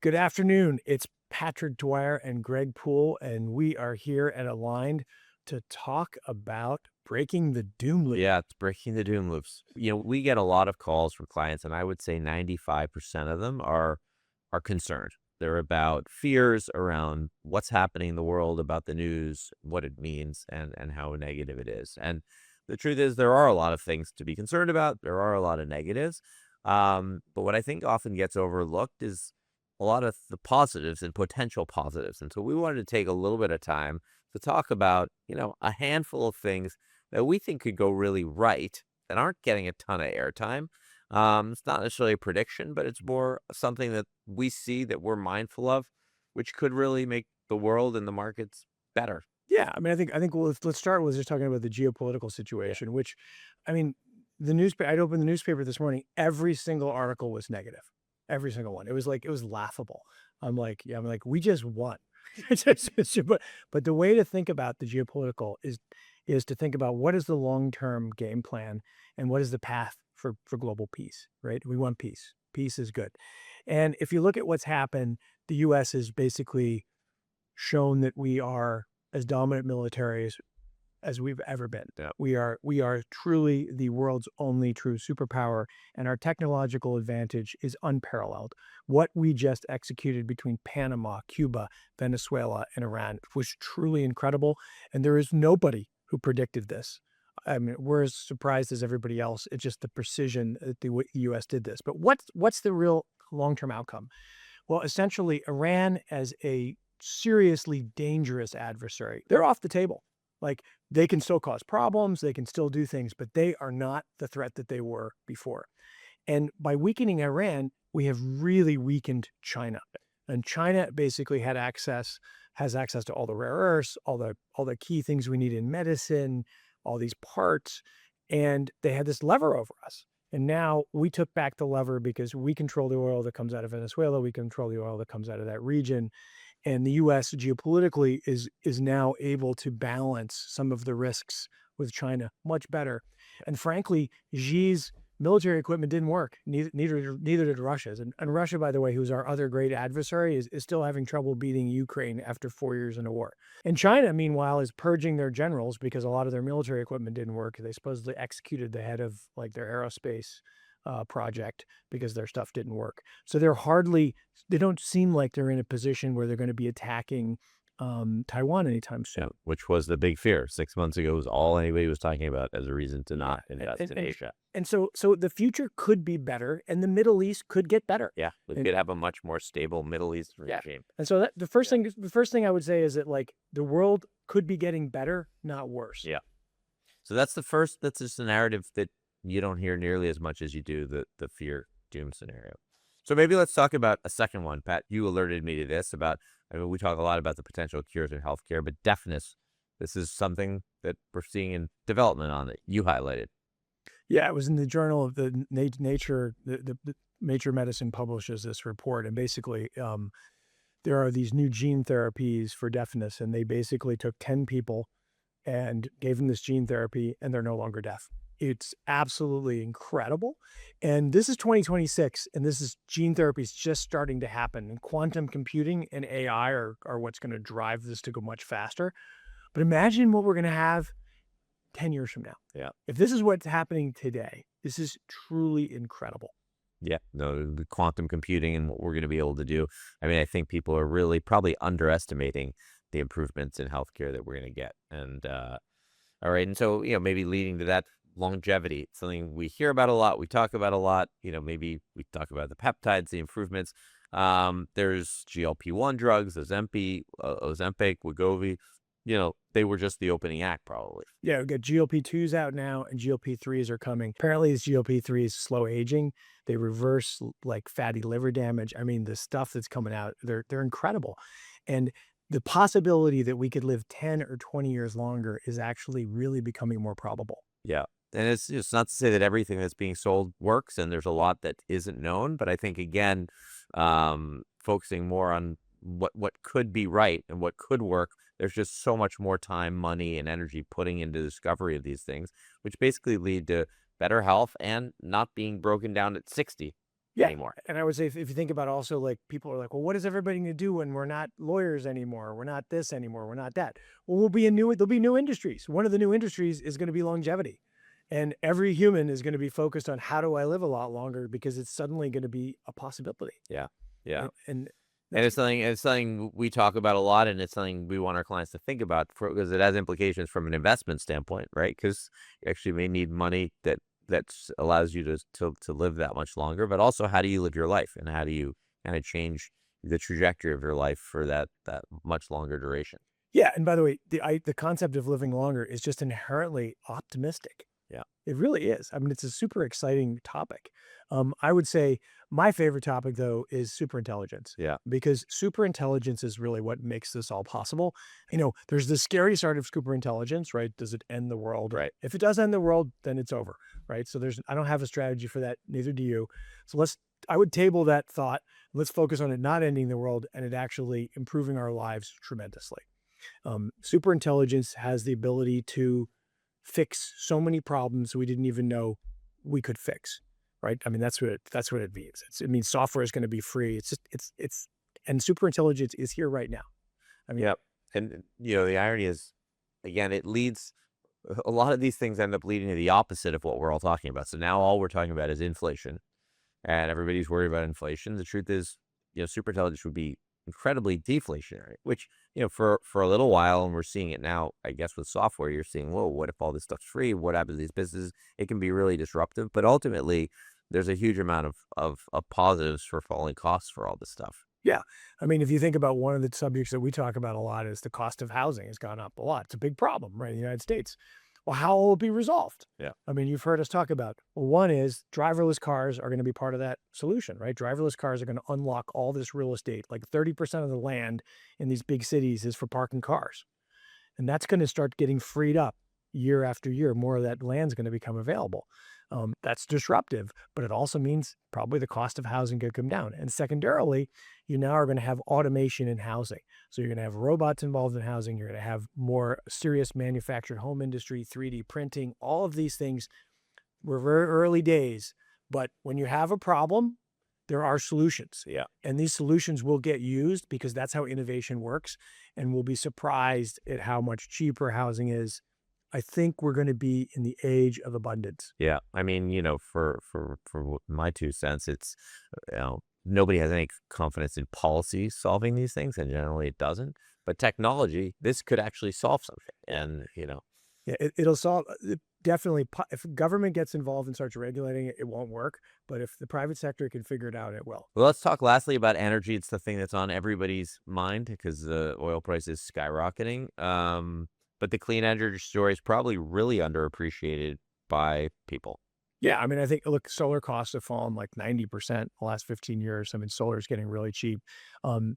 Good afternoon. It's Patrick Dwyer and Greg Pool, and we are here at Aligned to talk about breaking the doom loop. Yeah, it's breaking the doom loops. We get a lot of calls from clients, and I would say 95% of them are concerned. They're about fears around what's happening in the world, about the news, what it means, and how negative it is. And the truth is, there are a lot of things to be concerned about. There are a lot of negatives. But what I think often gets overlooked is a lot of the positives and potential positives. And so we wanted to take a little bit of time to talk about, a handful of things that we think could go really right that aren't getting a ton of airtime. It's not necessarily a prediction, but it's more something that we see that we're mindful of, which could really make the world and the markets better. Yeah, I think let's start with just talking about the geopolitical Yeah. situation, which, I mean, the newspaper. I'd opened the newspaper this morning. Every single article was negative. Every single one. It was laughable. I'm like, we just won. But the way to think about the geopolitical is to think about what is the long-term game plan and what is the path for global peace, right? We want peace. Peace is good. And if you look at what's happened, the US has basically shown that we are as dominant militaries as we've ever been. Yeah. We are truly the world's only true superpower, and our technological advantage is unparalleled. What we just executed between Panama, Cuba, Venezuela, and Iran was truly incredible, and there is nobody who predicted this. I mean, we're as surprised as everybody else. It's just the precision that the U.S. did this. But what's the real long-term outcome? Well, essentially, Iran as a seriously dangerous adversary, they're off the table. Like, they can still cause problems, they can still do things, but they are not the threat that they were before. And by weakening Iran, we have really weakened China. And China basically has access to all the rare earths, all the key things we need in medicine, all these parts, and they had this lever over us. And now we took back the lever because we control the oil that comes out of Venezuela, we control the oil that comes out of that region, and the US geopolitically is now able to balance some of the risks with China much better. And frankly, Xi's military equipment didn't work. Neither did Russia's. And Russia, by the way, who's our other great adversary, is still having trouble beating Ukraine after 4 years in a war. And China, meanwhile, is purging their generals because a lot of their military equipment didn't work. They supposedly executed the head of like their aerospace project because their stuff didn't work. So they don't seem like they're in a position where they're going to be attacking Taiwan anytime Yeah, soon. which was the big fear 6 months ago, was all anybody was talking about as a reason to Yeah, not invest in Asia. and so the future could be better, and the Middle East could get better. Yeah, we And could have a much more stable Middle Eastern yeah, regime. and so that Yeah. the first thing I would say is that like the world could be getting better, not worse. Yeah. So that's just a narrative that you don't hear nearly as much as you do the fear doom scenario. So maybe let's talk about a second one. Pat, you alerted me to this about, I mean, we talk a lot about the potential cures in healthcare, but deafness, this is something that we're seeing in development on that you highlighted. Yeah, it was in the journal of the Nature. The Nature Medicine publishes this report, and basically, there are these new gene therapies for deafness, and they basically took 10 people and gave them this gene therapy, and they're no longer deaf. It's absolutely incredible. And this is 2026, and this is gene therapy is just starting to happen. And quantum computing and AI are what's going to drive this to go much faster. But imagine what we're going to have 10 years from now. Yeah. If this is what's happening today, this is truly incredible. Yeah, no, the quantum computing and what we're going to be able to do. I mean, I think people are really probably underestimating the improvements in healthcare that we're going to get. And all right, and so maybe leading to that longevity, something we hear about a lot, we talk about a lot. Maybe we talk about the peptides, the improvements. There's GLP-1 drugs, Ozempic, Wegovy. They were just the opening act, probably. Yeah, we got GLP-2s out now, and GLP-3s are coming. Apparently, these GLP-3s slow aging. They reverse like fatty liver damage. I mean, the stuff that's coming out, they're incredible. And the possibility that we could live 10 or 20 years longer is actually really becoming more probable. Yeah. And it's not to say that everything that's being sold works, and there's a lot that isn't known. But I think, again, focusing more on what could be right and what could work, there's just so much more time, money, and energy putting into the discovery of these things, which basically lead to better health and not being broken down at 60. Yeah. anymore. And I would say if you think about also like people are like, well, what is everybody going to do when we're not lawyers anymore? We're not this anymore. We're not that. Well, there'll be new industries. One of the new industries is going to be longevity. And every human is going to be focused on how do I live a lot longer because it's suddenly going to be a possibility. Yeah. Yeah. And And that's, it's something we talk about a lot, and it's something we want our clients to think about because it has implications from an investment standpoint, right? Because you actually may need money that allows you to live that much longer, but also how do you live your life, and how do you kind of change the trajectory of your life for that much longer duration? yeah. And by the way, the concept of living longer is just inherently optimistic. Yeah. It really is. I mean, it's a super exciting topic. I would say my favorite topic, though, is superintelligence Yeah. because superintelligence is really what makes this all possible. There's the scary side of superintelligence, right? Does it end the world? Right. If it does end the world, then it's over, right? So I don't have a strategy for that. Neither do you. So I would table that thought. Let's focus on it not ending the world and it actually improving our lives tremendously. Superintelligence has the ability to fix so many problems we didn't even know we could fix, right? I mean, that's what it means. It means software is going to be free. It's just it's and superintelligence is here right now. I mean, Yep. And the irony is, again, it leads a lot of these things end up leading to the opposite of what we're all talking about. So now all we're talking about is inflation, and everybody's worried about inflation. The truth is, superintelligence would be incredibly deflationary, which, for a little while, and we're seeing it now, I guess, with software, you're seeing, whoa, what if all this stuff's free? What happens to these businesses? It can be really disruptive, but ultimately, there's a huge amount of positives for falling costs for all this stuff. yeah. I mean, if you think about one of the subjects that we talk about a lot is the cost of housing has gone up a lot. It's a big problem, right, in the United States. Well, how will it be resolved? Yeah. I mean, you've heard us talk about, well, one is driverless cars are going to be part of that solution, right? Driverless cars are going to unlock all this real estate. Like 30% of the land in these big cities is for parking cars. And that's going to start getting freed up year after year. More of that land's going to become available. That's disruptive, but it also means probably the cost of housing could come down. And secondarily, you now are going to have automation in housing. So you're going to have robots involved in housing. You're going to have more serious manufactured home industry, 3D printing, all of these things. We're very early days, but when you have a problem, there are solutions. Yeah. And these solutions will get used because that's how innovation works. And we'll be surprised at how much cheaper housing is. I think we're going to be in the age of abundance. Yeah. I mean, for my 2 cents, it's, nobody has any confidence in policy solving these things, and generally it doesn't. But technology, this could actually solve something. And, Yeah, it'll solve definitely. If government gets involved and starts regulating it, it won't work. But if the private sector can figure it out, it will. well, let's talk lastly about energy. It's the thing that's on everybody's mind because the oil price is skyrocketing. But the clean energy story is probably really underappreciated by people. Yeah, I mean, I think look, solar costs have fallen like 90% the last 15 years. I mean, solar is getting really cheap.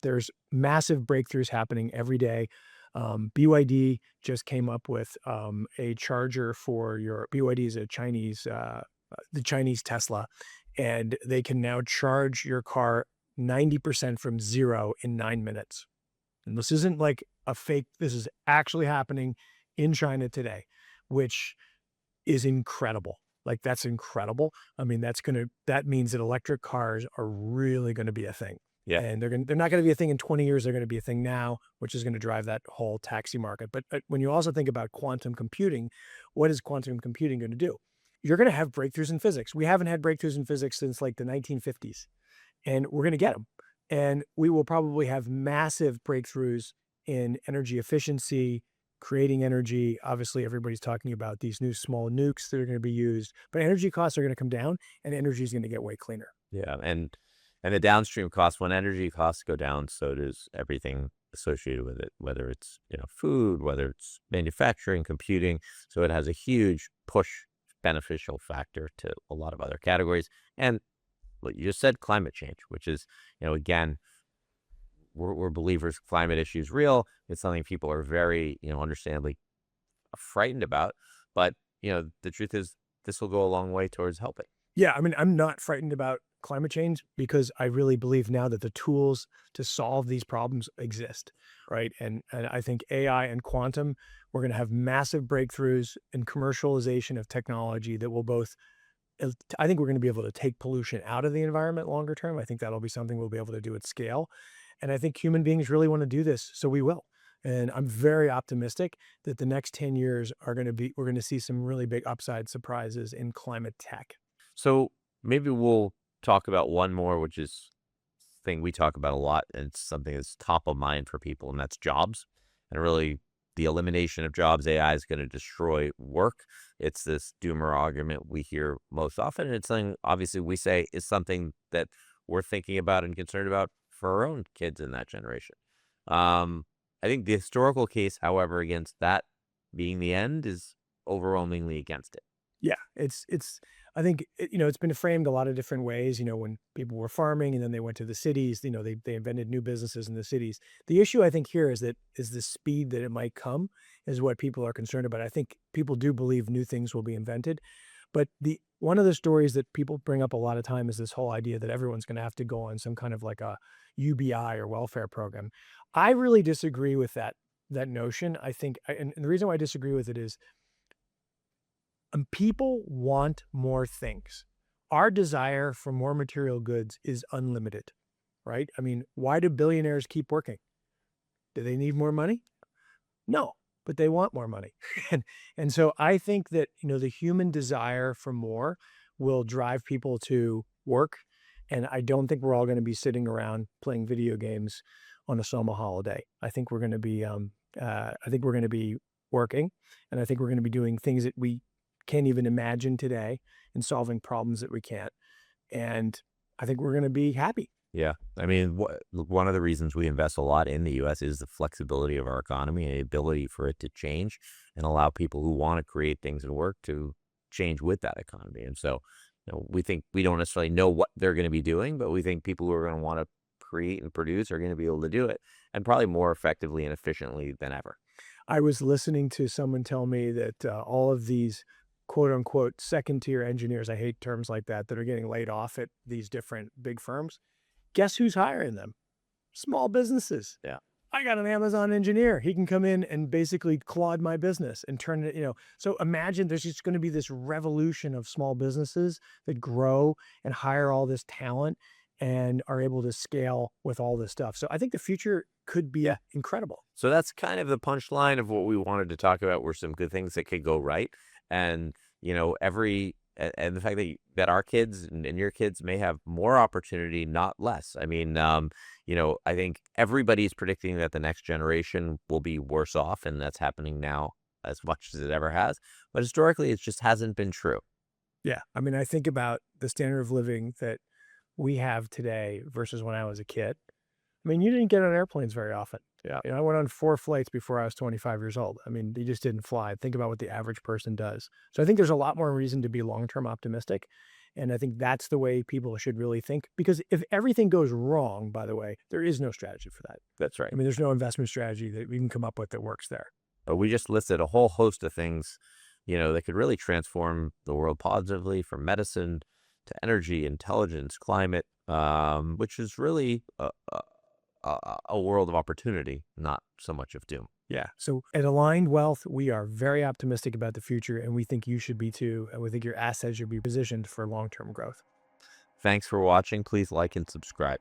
There's massive breakthroughs happening every day. BYD just came up with a charger for your BYD is a Chinese, the Chinese Tesla, and they can now charge your car 90% from zero in 9 minutes. And this isn't like a fake, this is actually happening in China today, which is incredible. Like that's incredible. I mean, that means that electric cars are really going to be a thing. Yeah. And they're not going to be a thing in 20 years. They're going to be a thing now, which is going to drive that whole taxi market. But when you also think about quantum computing, what is quantum computing going to do? You're going to have breakthroughs in physics. We haven't had breakthroughs in physics since like the 1950s, and we're going to get them. And we will probably have massive breakthroughs in energy efficiency, creating energy. Obviously, everybody's talking about these new small nukes that are going to be used, but energy costs are going to come down and energy is going to get way cleaner. Yeah. And the downstream costs, when energy costs go down, so does everything associated with it, whether it's, food, whether it's manufacturing, computing. So it has a huge push beneficial factor to a lot of other categories. And what you just said, climate change, which is, again, we're believers climate issue is real. It's something people are very, understandably frightened about. But, the truth is this will go a long way towards helping. Yeah, I mean, I'm not frightened about climate change because I really believe now that the tools to solve these problems exist, right? And I think AI and quantum, we're going to have massive breakthroughs in commercialization of technology that will both I think we're going to be able to take pollution out of the environment longer term. I think that'll be something we'll be able to do at scale. And I think human beings really want to do this, so we will. And I'm very optimistic that the next 10 years we're going to see some really big upside surprises in climate tech. So maybe we'll talk about one more, which is thing we talk about a lot, and it's something that's top of mind for people, and that's jobs. And really, the elimination of jobs, AI is going to destroy work. It's this doomer argument we hear most often, and it's something obviously we say is something that we're thinking about and concerned about for our own kids in that generation. Um, I think the historical case, however, against that being the end is overwhelmingly against it. Yeah, it's I think it's been framed a lot of different ways. When people were farming and then they went to the cities, they invented new businesses in the cities. The issue I think here is the speed that it might come is what people are concerned about. I think people do believe new things will be invented, but the one of the stories that people bring up a lot of time is this whole idea that everyone's going to have to go on some kind of like a UBI or welfare program. I really disagree with that notion. I think, and the reason why I disagree with it is people want more things. Our desire for more material goods is unlimited, right? I mean, why do billionaires keep working? Do they need more money? No, but they want more money. And so I think that, the human desire for more will drive people to work. And I don't think we're all going to be sitting around playing video games on a summer holiday. I think we're going to be working, and I think we're going to be doing things that we can't even imagine today and solving problems that we can't. And I think we're going to be happy. Yeah. I mean, one of the reasons we invest a lot in the US is the flexibility of our economy and the ability for it to change and allow people who want to create things and work to change with that economy. And so, we think we don't necessarily know what they're going to be doing, but we think people who are going to want to create and produce are going to be able to do it, and probably more effectively and efficiently than ever. I was listening to someone tell me that all of these quote unquote second tier engineers, I hate terms like that are getting laid off at these different big firms. Guess who's hiring them? Small businesses. Yeah. I got an Amazon engineer. He can come in and basically clod my business and turn it. So imagine there's just going to be this revolution of small businesses that grow and hire all this talent and are able to scale with all this stuff. So I think the future could be incredible. So that's kind of the punchline of what we wanted to talk about were some good things that could go right. And, and the fact that our kids and your kids may have more opportunity, not less. I mean, I think everybody's predicting that the next generation will be worse off, and that's happening now as much as it ever has. But historically, it just hasn't been true. Yeah. I mean, I think about the standard of living that we have today versus when I was a kid. I mean, you didn't get on airplanes very often. Yeah. I went on 4 flights before I was 25 years old. I mean, you just didn't fly. Think about what the average person does. So I think there's a lot more reason to be long-term optimistic. And I think that's the way people should really think. Because if everything goes wrong, by the way, there is no strategy for that. That's right. I mean, there's no investment strategy that we can come up with that works there. But we just listed a whole host of things, that could really transform the world positively, from medicine to energy, intelligence, climate, which is really a world of opportunity, not so much of doom. Yeah. So at Aligned Wealth, we are very optimistic about the future, and we think you should be too. And we think your assets should be positioned for long-term growth. Thanks for watching. Please like and subscribe.